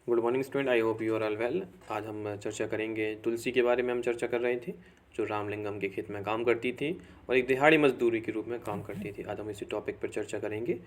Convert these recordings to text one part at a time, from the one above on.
Good morning student, I hope you are all well. आज हम चर्चा करेंगे तुलसी के बारे में। हम चर्चा कर रहे थे जो रामलिंगम के खेत में काम करती थी और एक दिहाड़ी मजदूरी के रूप में काम करती थी। आज हम इसी टॉपिक पर चर्चा करेंगे।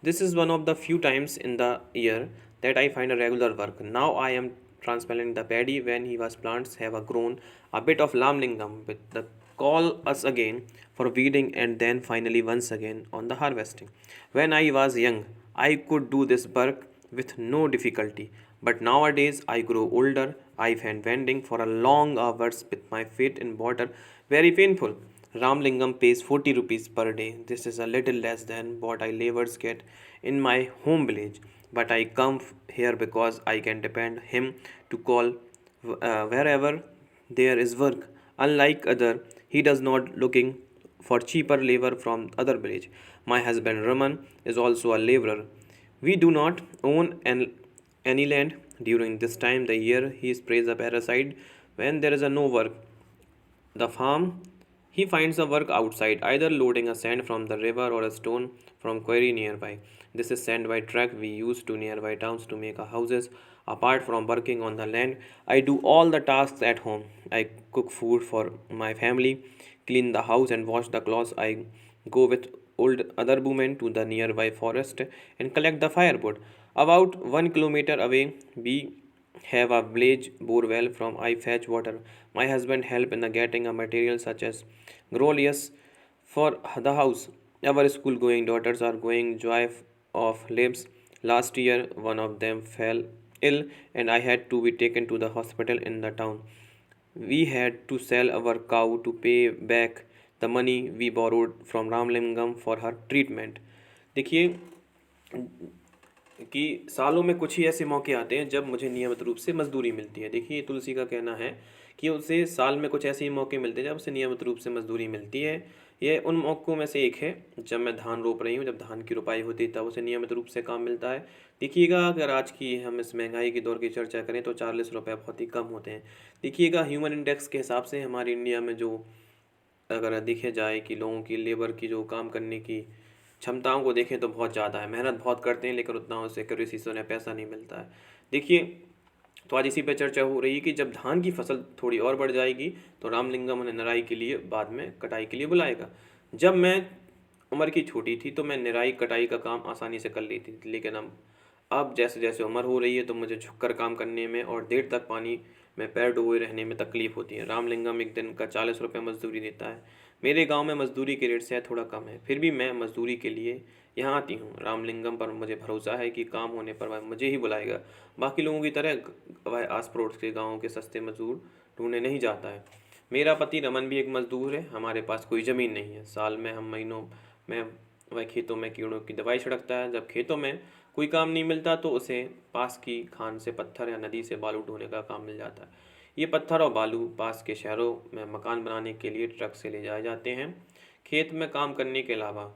This is one of the few times in the year that I find a regular work. Now I am transplanting the paddy when he was plants have a grown a bit of lamlingam with the call us again for weeding and then finally once again on the harvesting. When I was young, I could do this work with no difficulty, but nowadays I grow older. I find wending for a long hours with my feet in water very painful. Ramlingam pays 40 rupees per day. This is a little less than what I laborers get in my home village, but I come here because I can depend him to call wherever there is work. Unlike other, he does not looking for cheaper labor from other village. My husband Raman is also a laborer. We do not own any land during this time the year. He sprays a parasite when there is a no work the farm. He finds a work outside, either loading a sand from the river or a stone from quarry nearby. This is sand by truck we use to nearby towns to make our houses. Apart from working on the land, I do all the tasks at home. I cook food for my family, clean the house and wash the clothes. I go with old other women to the nearby forest and collect the firewood. About 1 kilometer away, we have a village borewell from I fetch water. My husband help in the getting a material such as grolius for the house. Our school going daughters are going joy of lives. Last year one of them fell ill and I had to be taken to the hospital in the town. We had to sell our cow to pay back the money we borrowed from Ramlingam for her treatment. देखिए कि सालों में कुछ ही ऐसे मौके आते हैं जब मुझे नियमित रूप से मजदूरी मिलती है। देखिए तुलसी का कहना है कि उसे साल में कुछ ऐसे ही मौके मिलते हैं जब उसे नियमित रूप से मजदूरी मिलती है। ये उन मौक़ों में से एक है जब मैं धान रोप रही हूँ, जब धान की रोपाई होती है तब उसे नियमित रूप से काम मिलता है। देखिएगा अगर आज की हम इस महंगाई के दौर की चर्चा करें तो 40 रुपये बहुत ही कम होते हैं। देखिएगा ह्यूमन इंडेक्स के हिसाब से हमारे इंडिया में जो अगर देखे जाए कि लोगों की लेबर की जो काम करने की क्षमताओं को देखें तो बहुत ज़्यादा है, मेहनत बहुत करते हैं लेकिन उतना उसे एक्यूरेसी से उन्हें पैसा नहीं मिलता है। देखिए तो आज इसी पे चर्चा हो रही है कि जब धान की फसल थोड़ी और बढ़ जाएगी तो रामलिंगम उन्हें निराई के लिए बाद में कटाई के लिए बुलाएगा। जब मैं उम्र की छोटी थी तो मैं निराई कटाई का काम आसानी से कर लेती थी, लेकिन अब जैसे जैसे उम्र हो रही है तो मुझे झुककर काम करने में और देर तक पानी में पैर डुबोए रहने में तकलीफ होती है। रामलिंगम एक दिन का 40 रुपये मजदूरी देता है। मेरे गांव में मजदूरी के रेट से थोड़ा कम है, फिर भी मैं मजदूरी के लिए यहाँ आती हूँ। रामलिंगम पर मुझे भरोसा है कि काम होने पर वह मुझे ही बुलाएगा। बाकी लोगों की तरह वह आस पड़ोस के गाँव के सस्ते मजदूर ढूंढने नहीं जाता है। मेरा पति रमन भी एक मजदूर है। हमारे पास कोई ज़मीन नहीं है। साल में हम महीनों में वह खेतों में कीड़ों की दवाई छिड़कता है। जब खेतों में कोई काम नहीं मिलता तो उसे पास की खान से पत्थर या नदी से बालू ढोने का काम मिल जाता है। ये पत्थर और बालू पास के शहरों में मकान बनाने के लिए ट्रक से ले जाए जाते हैं। खेत में काम करने के अलावा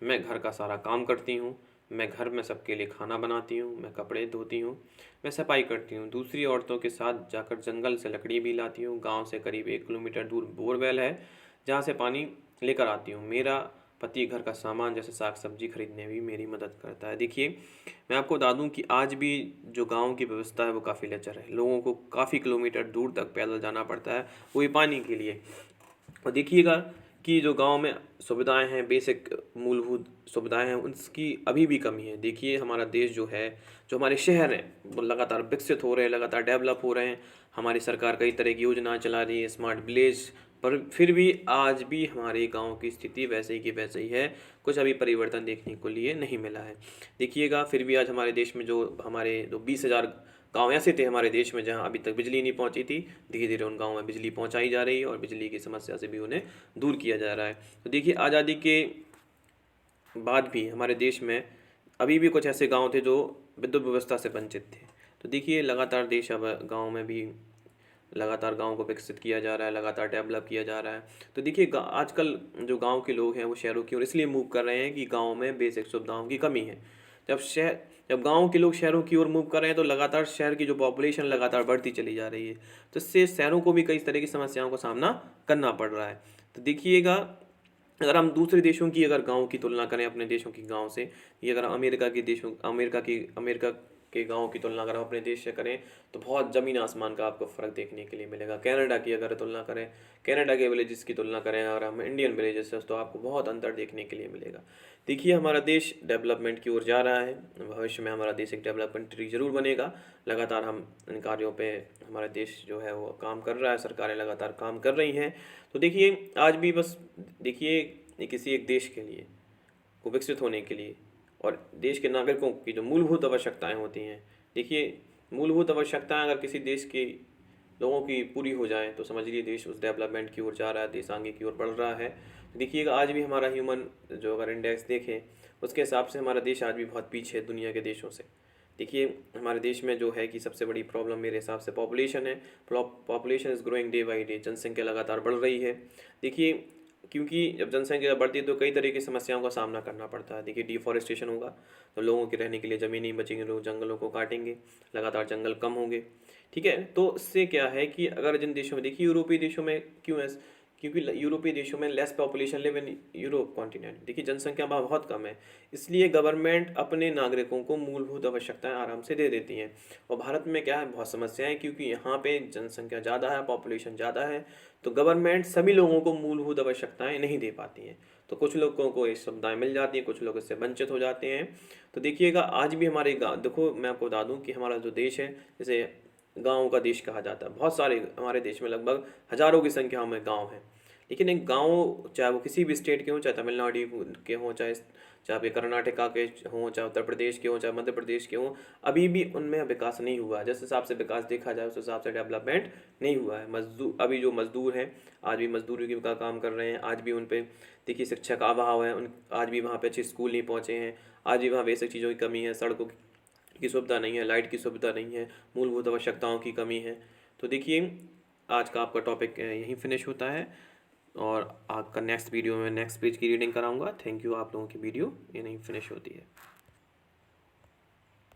मैं घर का सारा काम करती हूँ। मैं घर में सबके लिए खाना बनाती हूँ, मैं कपड़े धोती हूँ, मैं सफाई करती हूँ। दूसरी औरतों के साथ जाकर जंगल से लकड़ी भी लाती हूँ। गांव से करीब 1 किलोमीटर दूर बोरवेल है जहाँ से पानी लेकर आती हूँ। मेरा पति घर का सामान जैसे साग सब्जी खरीदने में भी मेरी मदद करता है। देखिए मैं आपको बता दूं कि आज भी जो गांव की व्यवस्था है वो काफ़ी लचर है। लोगों को काफ़ी किलोमीटर दूर तक पैदल जाना पड़ता है वो ही पानी के लिए। और देखिएगा कि जो गांव में सुविधाएं हैं, बेसिक मूलभूत सुविधाएं हैं, उसकी अभी भी कमी है। देखिए हमारा देश जो है, जो हमारे शहर हैं वो लगातार विकसित हो रहे हैं, लगातार डेवलप हो रहे हैं। हमारी सरकार कई तरह की योजना चला रही है, स्मार्ट विलेज, पर फिर भी आज भी हमारे गांव की स्थिति वैसे ही की वैसे ही है। कुछ अभी परिवर्तन देखने को लिए नहीं मिला है। देखिएगा फिर भी आज हमारे देश में जो 20,000 गांव ऐसे थे हमारे देश में जहां अभी तक बिजली नहीं पहुंची थी, धीरे धीरे उन गाँव में बिजली पहुंचाई जा रही है और बिजली की समस्या से भी उन्हें दूर किया जा रहा है। तो देखिए आज़ादी के बाद भी हमारे देश में अभी भी कुछ ऐसे गांव थे जो विद्युत व्यवस्था से वंचित थे। तो देखिए लगातार देश अब गाँव में भी लगातार गाँव को विकसित किया जा रहा है, लगातार डेवलप किया जा रहा है। तो देखिए आजकल जो गाँव के लोग हैं वो शहरों की ओर इसलिए मूव कर रहे हैं कि गाँव में बेसिक सुविधाओं की कमी है। जब शहर जब गाँव के लोग शहरों की ओर मूव कर रहे हैं तो लगातार शहर की जो पॉपुलेशन लगातार बढ़ती चली जा रही है, तो इससे शहरों को भी कई तरह की समस्याओं का सामना करना पड़ रहा है। तो देखिएगा अगर हम दूसरे देशों की अगर गाँव की तुलना करें अपने देशों की गाँव से, ये अगर अमेरिका की के गाँव की तुलना अगर हम अपने देश से करें तो बहुत ज़मीन आसमान का आपको फ़र्क देखने के लिए मिलेगा। कनाडा की अगर तुलना करें, कनाडा के विलेजेस की तुलना करें अगर हम इंडियन विलेजेस से, तो आपको बहुत अंतर देखने के लिए मिलेगा। देखिए हमारा देश डेवलपमेंट की ओर जा रहा है, भविष्य में हमारा देश एक डेवलप कंट्री ज़रूर बनेगा। लगातार हम इन कार्यों पे हमारा देश जो है वो काम कर रहा है, सरकारें लगातार काम कर रही हैं। तो देखिए आज भी बस देखिए किसी एक देश के लिए को विकसित होने के लिए और देश के नागरिकों की जो मूलभूत आवश्यकताएं होती हैं, देखिए मूलभूत आवश्यकताएं अगर किसी देश के लोगों की पूरी हो जाएं तो समझ लीजिए देश उस डेवलपमेंट की ओर जा रहा है, देश आगे की ओर बढ़ रहा है। तो देखिएगा आज भी हमारा ह्यूमन जो अगर इंडेक्स देखें उसके हिसाब से हमारा देश आज भी बहुत पीछे है दुनिया के देशों से। देखिए हमारे देश में जो है कि सबसे बड़ी प्रॉब्लम मेरे हिसाब से पॉपुलेशन है। Population is growing day by day, जनसंख्या लगातार बढ़ रही है। देखिए क्योंकि जब जनसंख्या बढ़ती है तो कई तरह की समस्याओं का सामना करना पड़ता है। देखिए डिफॉरेस्टेशन होगा तो लोगों के रहने के लिए ज़मीन नहीं बचेंगी, लोग जंगलों को काटेंगे, लगातार जंगल कम होंगे। ठीक है, तो इससे क्या है कि अगर जिन देशों में देखिए यूरोपीय देशों में क्यों है, क्योंकि यूरोपीय देशों में less population live in Europe continent, देखिए जनसंख्या वहाँ बहुत कम है, इसलिए गवर्नमेंट अपने नागरिकों को मूलभूत आवश्यकताएं आराम से दे देती हैं। और भारत में क्या है, बहुत समस्याएं, क्योंकि यहाँ पे जनसंख्या ज़्यादा है, पॉपुलेशन ज़्यादा है, तो गवर्नमेंट सभी लोगों को मूलभूत आवश्यकताएं नहीं दे पाती हैं। तो कुछ लोगों को ये सुविधाएं मिल जाती हैं, कुछ लोग इससे वंचित हो जाते हैं। तो देखिएगा आज भी हमारे गाँव, देखो मैं आपको बता दूँ कि हमारा जो देश है, जैसे गाँव का देश कहा जाता है, बहुत सारे हमारे देश में लगभग हज़ारों की संख्या में गाँव हैं। लेकिन एक गाँव चाहे वो किसी भी स्टेट के हों, चाहे तमिलनाडु के हों, चाहे चाहे आपके कर्नाटका के हों, चाहे उत्तर प्रदेश के हों, चाहे मध्य प्रदेश के हों, अभी भी उनमें विकास नहीं हुआ है। जिस हिसाब से विकास देखा जाए उस हिसाब से डेवलपमेंट नहीं हुआ है। मजदूर अभी जो मजदूर हैं आज भी मजदूरी का काम कर रहे हैं, आज भी उन पे देखिए शिक्षा का अभाव है, उन आज भी वहाँ पे अच्छे स्कूल नहीं पहुँचे हैं, आज भी वहाँ बेसिक चीज़ों की कमी है, सड़कों की सुविधा नहीं है, लाइट की सुविधा नहीं है, मूलभूत आवश्यकताओं की कमी है। तो देखिए आज का आपका टॉपिक यहीं फिनिश होता है और आपका नेक्स्ट वीडियो में नेक्स्ट पेज की रीडिंग कराऊंगा। थैंक यू, आप लोगों की वीडियो ये नहीं फिनिश होती है।